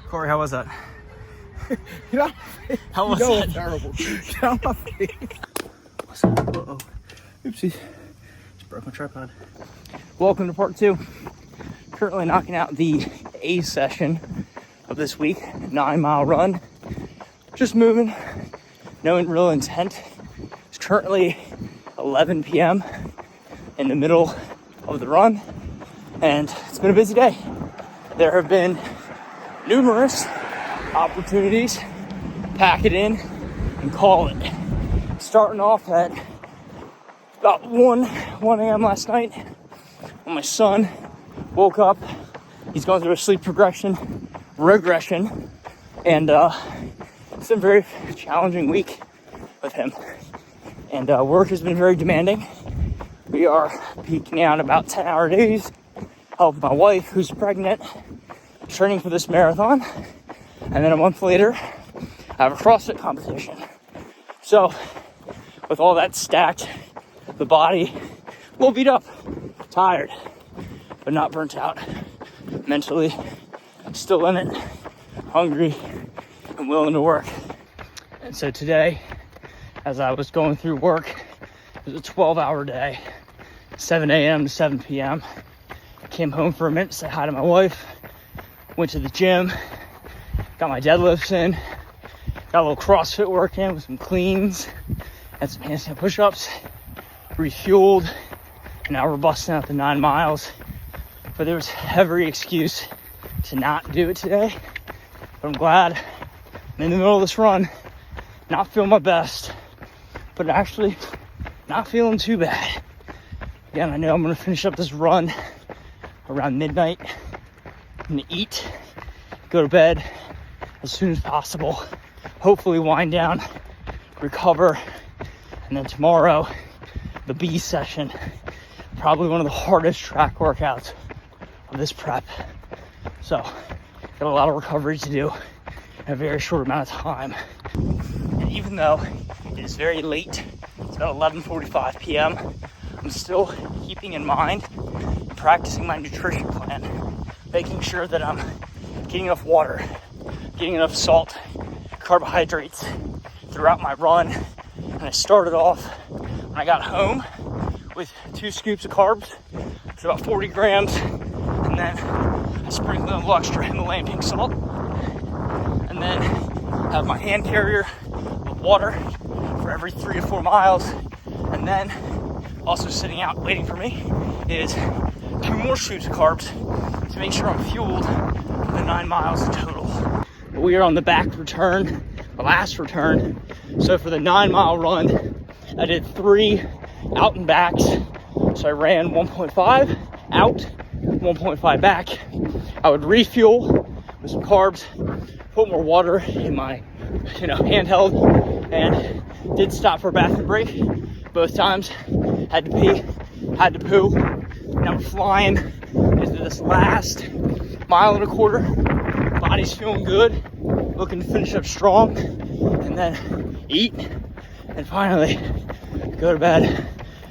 Corey, how was that? Get out. How was that? Terrible. Get out my face. Uh-oh. Oopsie. Just broke my tripod. Welcome to part 2. Currently knocking out the A session of this week. 9-mile run. Just moving. No real intent. It's currently 11 p.m. in the middle of the run. And it's been a busy day. There have been numerous opportunities. Pack it in and call it. Starting off at about 1 a.m. last night when my son woke up. He's going through a sleep regression, and it's been a very challenging week with him. And work has been very demanding. We are peaking out about 10-hour days. Help my wife, who's pregnant, training for this marathon. And then a month later, I have a CrossFit competition. So, with all that stacked, the body a little beat up, tired, but not burnt out. Mentally, still in it, hungry, and willing to work. And so today, as I was going through work, it was a 12-hour day, 7 a.m. to 7 p.m. I came home for a minute, said hi to my wife, went to the gym, got my deadlifts in, got a little CrossFit work in with some cleans and some handstand push-ups, refueled, and now we're busting out the 9 miles. But there was every excuse to not do it today. But I'm glad I'm in the middle of this run, not feeling my best, but actually not feeling too bad. Again, I know I'm gonna finish up this run around midnight. I'm gonna eat, go to bed as soon as possible, hopefully wind down, recover, and then tomorrow, the B session, probably one of the hardest track workouts of this prep. So, got a lot of recovery to do in a very short amount of time. And even though it is very late, it's about 11:45 p.m., I'm still keeping in mind and practicing my nutrition plan, making sure that I'm getting enough water, getting enough salt, carbohydrates throughout my run. And I started off when I got home with 2 scoops of carbs, it's about 40 grams, and then I sprinkled in a little extra Himalayan pink salt, and then have my hand carrier of water for every 3 to 4 miles, and then also sitting out waiting for me is 2 more scoops of carbs to make sure I'm fueled for the 9 miles in total. We are on the back return, the last return. So for the 9-mile run, I did 3 out and backs. So I ran 1.5 out, 1.5 back. I would refuel with some carbs, put more water in my, handheld, and did stop for a bathroom break both times. Had to pee, had to poo. Now I'm flying into this last 1.25 miles. Body's feeling good, looking to finish up strong, and then eat, and finally go to bed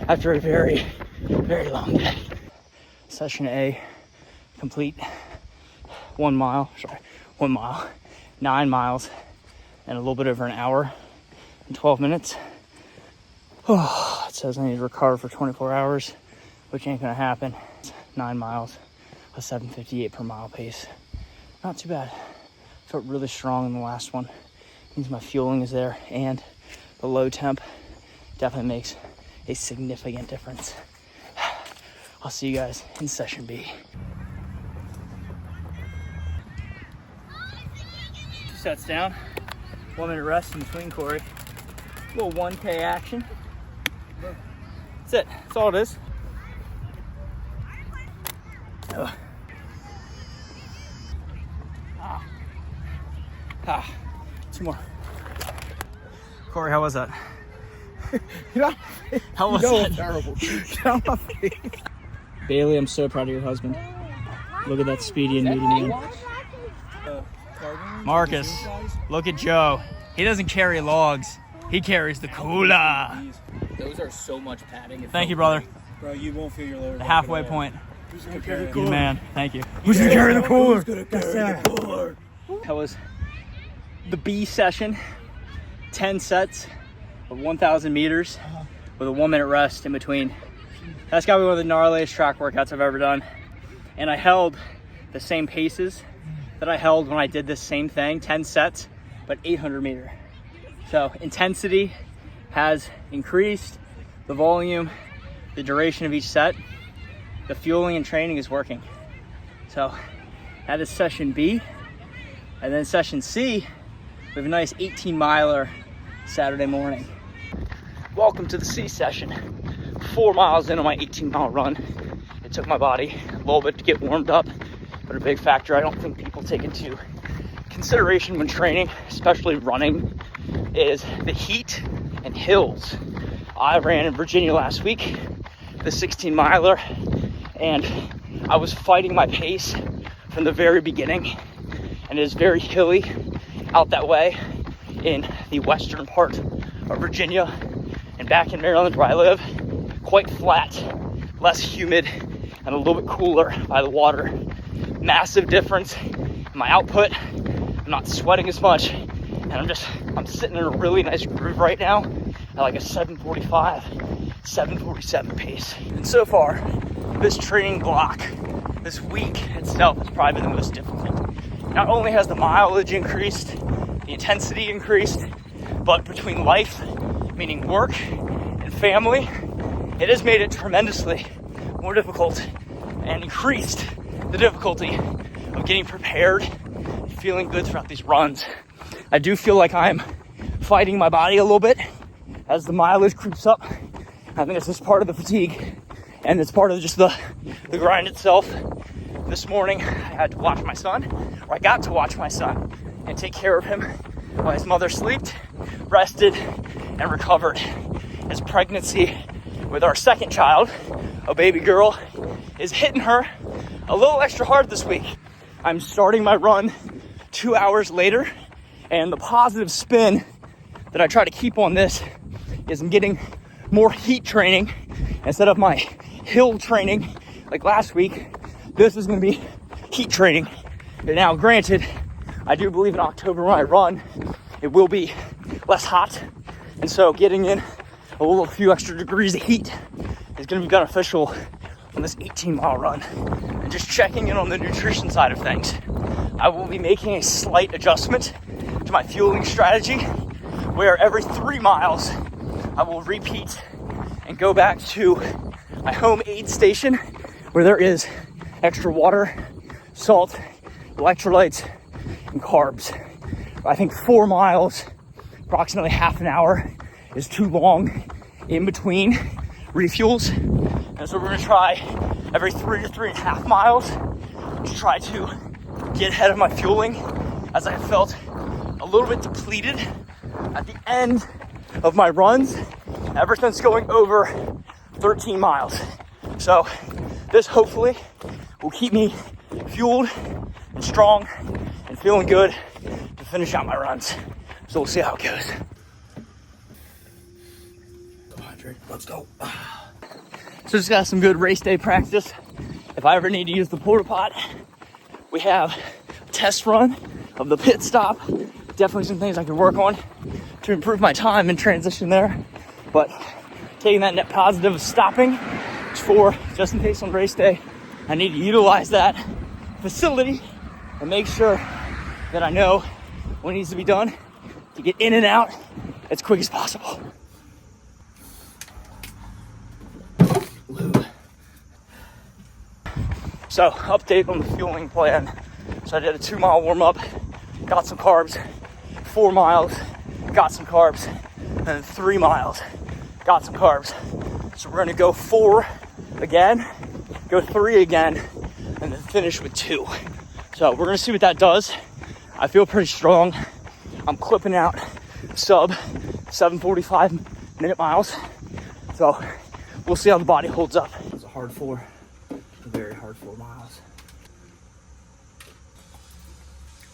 after a very, very long day. Session A complete. 1 mile, 9 miles, and a little bit over an hour and 12 minutes. Oh, it says I need to recover for 24 hours, which ain't gonna happen. 9 miles, a 7:58 per mile pace. Not too bad. Felt really strong in the last one. Means my fueling is there, and the low temp definitely makes a significant difference. I'll see you guys in session B. 2 sets down, 1 minute rest in between, Corey. A little 1K action. That's it. That's all it is. Two more. Corey, how was that? How was that? Terrible. Get out my face. Bailey, I'm so proud of your husband. Look at that speedy and meaty man. Marcus, look at Joe. He doesn't carry logs. He carries the cooler. Those are so much padding. Thank you, brother. Bro, you won't feel your lower. The halfway point. Who's gonna carry the Good cooler? man. Thank you. Who's gonna carry the cooler? Who's gonna carry the cooler? That was the B session, 10 sets of 1,000 meters with a 1 minute rest in between. That's gotta be one of the gnarliest track workouts I've ever done. And I held the same paces that I held when I did this same thing, 10 sets, but 800 meter. So intensity has increased, the volume, the duration of each set, the fueling and training is working. So that is session B. And then session C, we have a nice 18-miler Saturday morning. Welcome to the C session. 4 miles into my 18-mile run. It took my body a little bit to get warmed up, but a big factor I don't think people take into consideration when training, especially running, is the heat and hills. I ran in Virginia last week, the 16-miler, and I was fighting my pace from the very beginning, and it is very hilly out that way in the western part of Virginia, and back in Maryland where I live, quite flat, less humid, and a little bit cooler by the water. Massive difference in my output. I'm not sweating as much, and I'm sitting in a really nice groove right now at like a 7:45, 7:47 pace. And so far, this training block, this week itself is probably the most difficult. Not only has the mileage increased, the intensity increased, but between life, meaning work, and family, it has made it tremendously more difficult and increased the difficulty of getting prepared and feeling good throughout these runs. I do feel like I'm fighting my body a little bit as the mileage creeps up. I think it's just part of the fatigue, and it's part of just the grind itself. This morning, I had to watch my son, or I got to watch my son and take care of him while his mother slept, rested, and recovered. His pregnancy with our second child, a baby girl, is hitting her a little extra hard this week. I'm starting my run 2 hours later, and the positive spin that I try to keep on this is I'm getting more heat training instead of my hill training like last week. This is going to be heat training. And now, granted, I do believe in October when I run, it will be less hot. And so getting in a few extra degrees of heat is going to be beneficial on this 18-mile run. And just checking in on the nutrition side of things, I will be making a slight adjustment to my fueling strategy, where every 3 miles, I will repeat and go back to my home aid station where there is extra water, salt, electrolytes, and carbs. I think 4 miles, approximately half an hour, is too long in between refuels. And so we're gonna try every 3 to 3.5 miles to try to get ahead of my fueling, as I felt a little bit depleted at the end of my runs ever since going over 13 miles. So this hopefully will keep me fueled and strong and feeling good to finish out my runs. So we'll see how it goes. Go hydrate. Let's go. So just got some good race day practice. If I ever need to use the porta pot, we have a test run of the pit stop. Definitely some things I could work on to improve my time and transition there. But taking that net positive of stopping for just in case on race day, I need to utilize that facility and make sure that I know what needs to be done to get in and out as quick as possible. So, update on the fueling plan. So I did a 2-mile warm up, got some carbs, 4 miles, got some carbs, and then 3 miles, got some carbs. So we're gonna go 4 again, go 3 again, and then finish with 2. So we're gonna see what that does. I feel pretty strong. I'm clipping out sub 7:45 minute miles. So we'll see how the body holds up. It's a hard 4, a very hard 4 miles.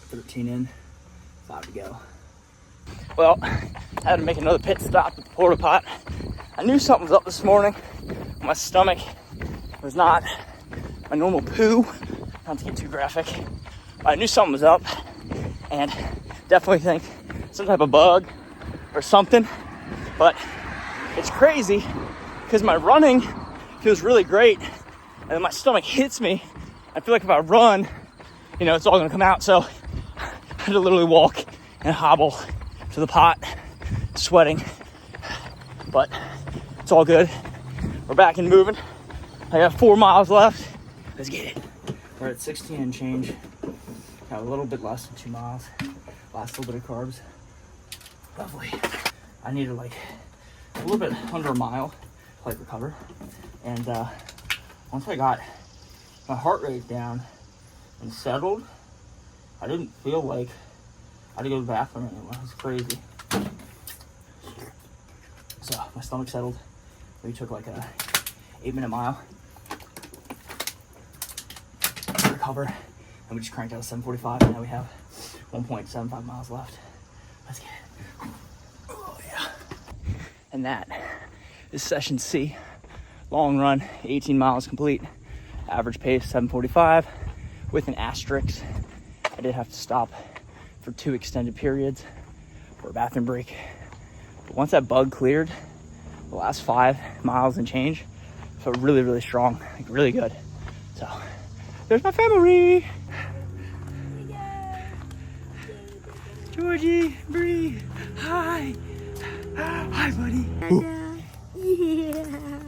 13 in, 5 to go. Well, I had to make another pit stop at the porta pot. I knew something was up this morning. My stomach was not my normal poo, not to get too graphic. I knew something was up, and definitely think some type of bug or something. But it's crazy because my running feels really great, and then my stomach hits me. I feel like if I run, you know, it's all gonna come out. So I had to literally walk and hobble to the pot, sweating, but it's all good. We're back and moving. I got 4 miles left. Let's get it. We're at 16 and change. Got a little bit less than 2 miles. Last little bit of carbs. Lovely. I needed like a little bit under a mile to like recover. And once I got my heart rate down and settled, I didn't feel like I had to go to the bathroom anymore. It was crazy. So my stomach settled. We took like a 8-minute mile to recover, and we just cranked out a 7:45, and now we have 1.75 miles left. Let's get it. Oh yeah. And that is session C. Long run, 18 miles complete. Average pace 7:45 with an asterisk. I did have to stop for 2 extended periods for a bathroom break. But once that bug cleared, the last 5 miles and change felt really, really strong, like really good. So there's my family. Georgie, Bree, hi. Hi, buddy. Yeah.